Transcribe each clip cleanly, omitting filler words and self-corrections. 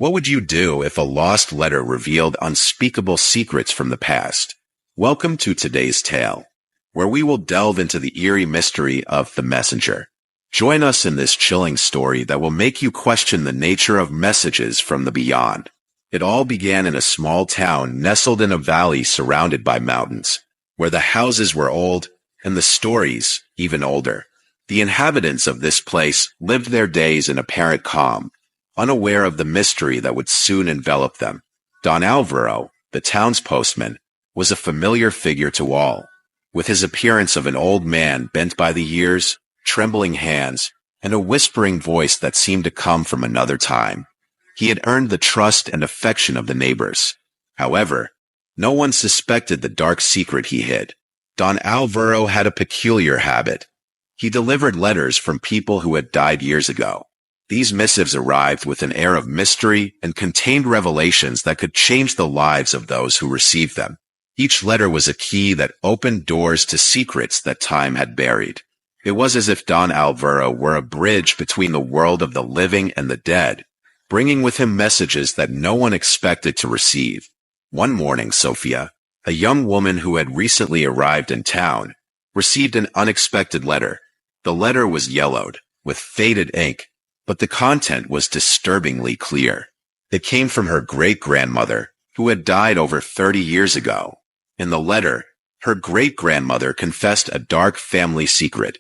What would you do if a lost letter revealed unspeakable secrets from the past? Welcome to today's tale, where we will delve into the eerie mystery of the messenger. Join us in this chilling story that will make you question the nature of messages from the beyond. It all began in a small town nestled in a valley surrounded by mountains, where the houses were old and the stories even older. The inhabitants of this place lived their days in apparent calm, unaware of the mystery that would soon envelop them. Don Alvaro, the town's postman, was a familiar figure to all, with his appearance of an old man bent by the years, trembling hands, and a whispering voice that seemed to come from another time. He had earned the trust and affection of the neighbors. However, no one suspected the dark secret he hid. Don Alvaro had a peculiar habit. He delivered letters from people who had died years ago. These missives arrived with an air of mystery and contained revelations that could change the lives of those who received them. Each letter was a key that opened doors to secrets that time had buried. It was as if Don Alvaro were a bridge between the world of the living and the dead, bringing with him messages that no one expected to receive. One morning, Sophia, a young woman who had recently arrived in town, received an unexpected letter. The letter was yellowed, with faded ink, but the content was disturbingly clear. It came from her great-grandmother, who had died over 30 years ago. In the letter, her great-grandmother confessed a dark family secret,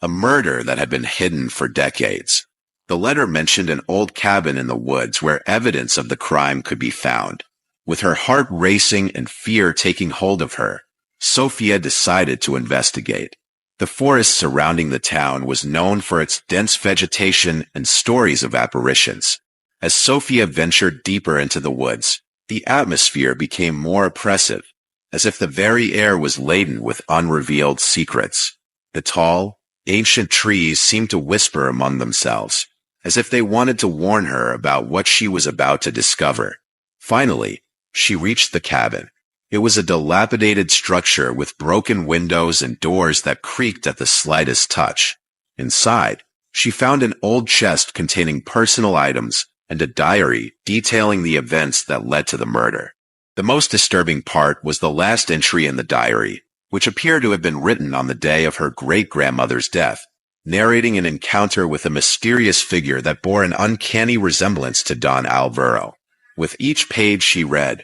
a murder that had been hidden for decades. The letter mentioned an old cabin in the woods where evidence of the crime could be found. With her heart racing and fear taking hold of her, Sophia decided to investigate. The forest surrounding the town was known for its dense vegetation and stories of apparitions. As Sophia ventured deeper into the woods, the atmosphere became more oppressive, as if the very air was laden with unrevealed secrets. The tall, ancient trees seemed to whisper among themselves, as if they wanted to warn her about what she was about to discover. Finally, she reached the cabin. It was a dilapidated structure with broken windows and doors that creaked at the slightest touch. Inside, she found an old chest containing personal items and a diary detailing the events that led to the murder. The most disturbing part was the last entry in the diary, which appeared to have been written on the day of her great-grandmother's death, narrating an encounter with a mysterious figure that bore an uncanny resemblance to Don Alvaro. With each page she read,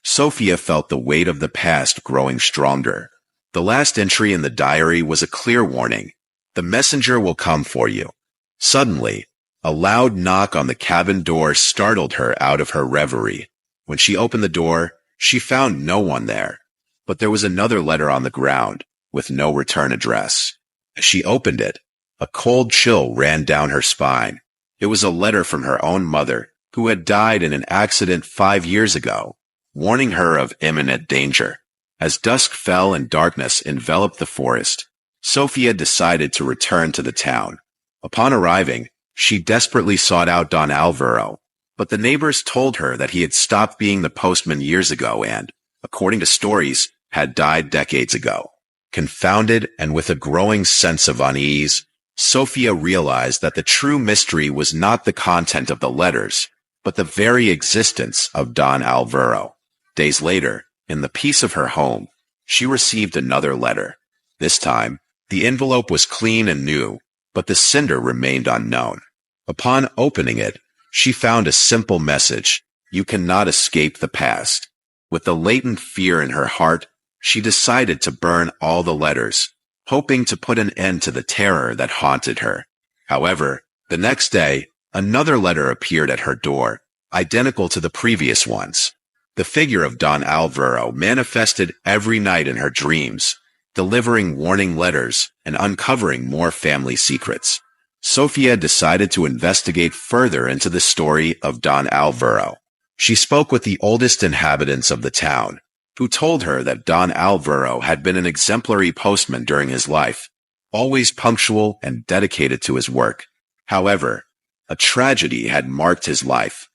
Sophia felt the weight of the past growing stronger. The last entry in the diary was a clear warning. The messenger will come for you. Suddenly, a loud knock on the cabin door startled her out of her reverie. When she opened the door, she found no one there. But there was another letter on the ground, with no return address. As she opened it, a cold chill ran down her spine. It was a letter from her own mother, who had died in an accident 5 years ago, warning her of imminent danger. As dusk fell and darkness enveloped the forest, Sophia decided to return to the town. Upon arriving, she desperately sought out Don Alvaro, but the neighbors told her that he had stopped being the postman years ago and, according to stories, had died decades ago. Confounded and with a growing sense of unease, Sophia realized that the true mystery was not the content of the letters, but the very existence of Don Alvaro. Days later, in the peace of her home, she received another letter. This time, the envelope was clean and new, but the sender remained unknown. Upon opening it, she found a simple message: "You cannot escape the past." With the latent fear in her heart, she decided to burn all the letters, hoping to put an end to the terror that haunted her. However, the next day, another letter appeared at her door, identical to the previous ones. The figure of Don Alvaro manifested every night in her dreams, delivering warning letters and uncovering more family secrets. Sophia decided to investigate further into the story of Don Alvaro. She spoke with the oldest inhabitants of the town, who told her that Don Alvaro had been an exemplary postman during his life, always punctual and dedicated to his work. However, a tragedy had marked his life: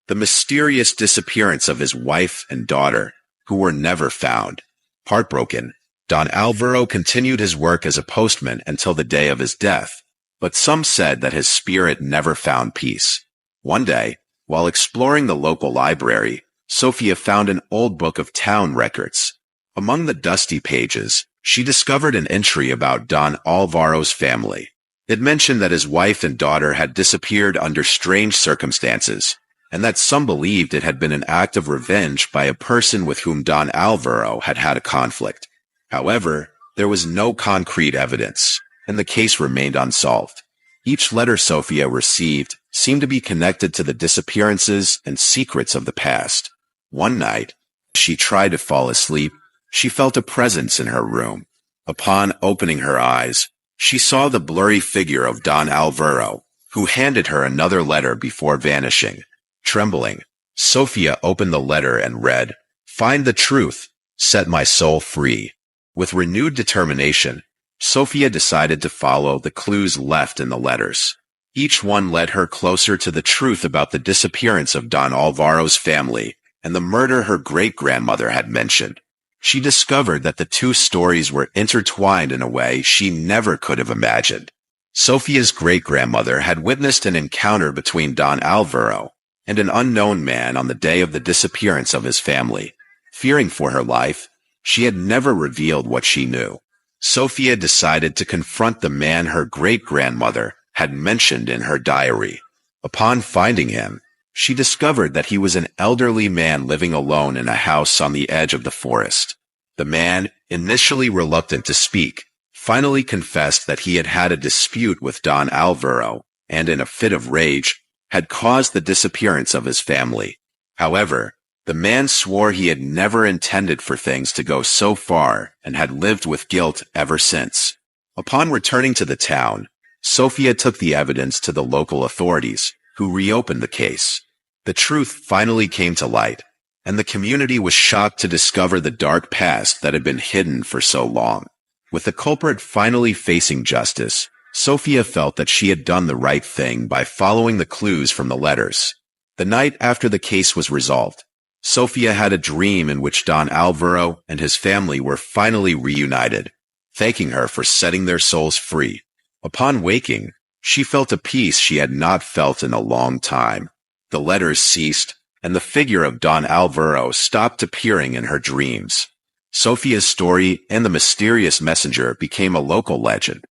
the mysterious disappearance of his wife and daughter, who were never found. Heartbroken, Don Alvaro continued his work as a postman until the day of his death, but some said that his spirit never found peace. One day, While exploring the local library, Sophia found an old book of town records. Among the dusty pages, she discovered an entry about Don Alvaro's family. It mentioned that his wife and daughter had disappeared under strange circumstances, and that some believed it had been an act of revenge by a person with whom Don Alvaro had had a conflict. However, there was no concrete evidence, and the case remained unsolved. Each letter Sophia received seemed to be connected to the disappearances and secrets of the past. One night, as she tried to fall asleep, she felt a presence in her room. Upon opening her eyes, she saw the blurry figure of Don Alvaro, who handed her another letter before vanishing. Trembling, Sophia opened the letter and read, "Find the truth, set my soul free." With renewed determination, Sophia decided to follow the clues left in the letters. Each one led her closer to the truth about the disappearance of Don Alvaro's family and the murder her great-grandmother had mentioned. She discovered that the two stories were intertwined in a way she never could have imagined. Sophia's great-grandmother had witnessed an encounter between Don Alvaro and an unknown man on the day of the disappearance of his family. Fearing for her life, she had never revealed what she knew. Sophia decided to confront the man her great-grandmother had mentioned in her diary. Upon finding him, she discovered that he was an elderly man living alone in a house on the edge of the forest. The man, initially reluctant to speak, finally confessed that he had had a dispute with Don Alvaro and, in a fit of rage, had caused the disappearance of his family. However, the man swore he had never intended for things to go so far and had lived with guilt ever since. Upon returning to the town, Sophia took the evidence to the local authorities, who reopened the case. The truth finally came to light, and the community was shocked to discover the dark past that had been hidden for so long. With the culprit finally facing justice, Sophia felt that she had done the right thing by following the clues from the letters. The night after the case was resolved, Sophia had a dream in which Don Alvaro and his family were finally reunited, thanking her for setting their souls free. Upon waking, she felt a peace she had not felt in a long time. The letters ceased, and the figure of Don Alvaro stopped appearing in her dreams. Sophia's story and the mysterious messenger became a local legend.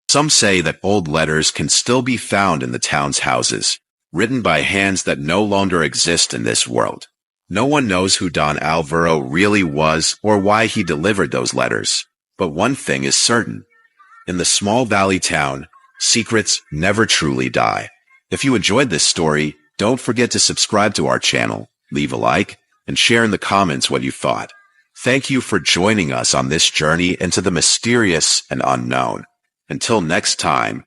Some say that old letters can still be found in the town's houses, written by hands that no longer exist in this world. No one knows who Don Alvaro really was or why he delivered those letters, but one thing is certain. In the small valley town, secrets never truly die. If you enjoyed this story, don't forget to subscribe to our channel, leave a like, and share in the comments what you thought. Thank you for joining us on this journey into the mysterious and unknown. Until next time,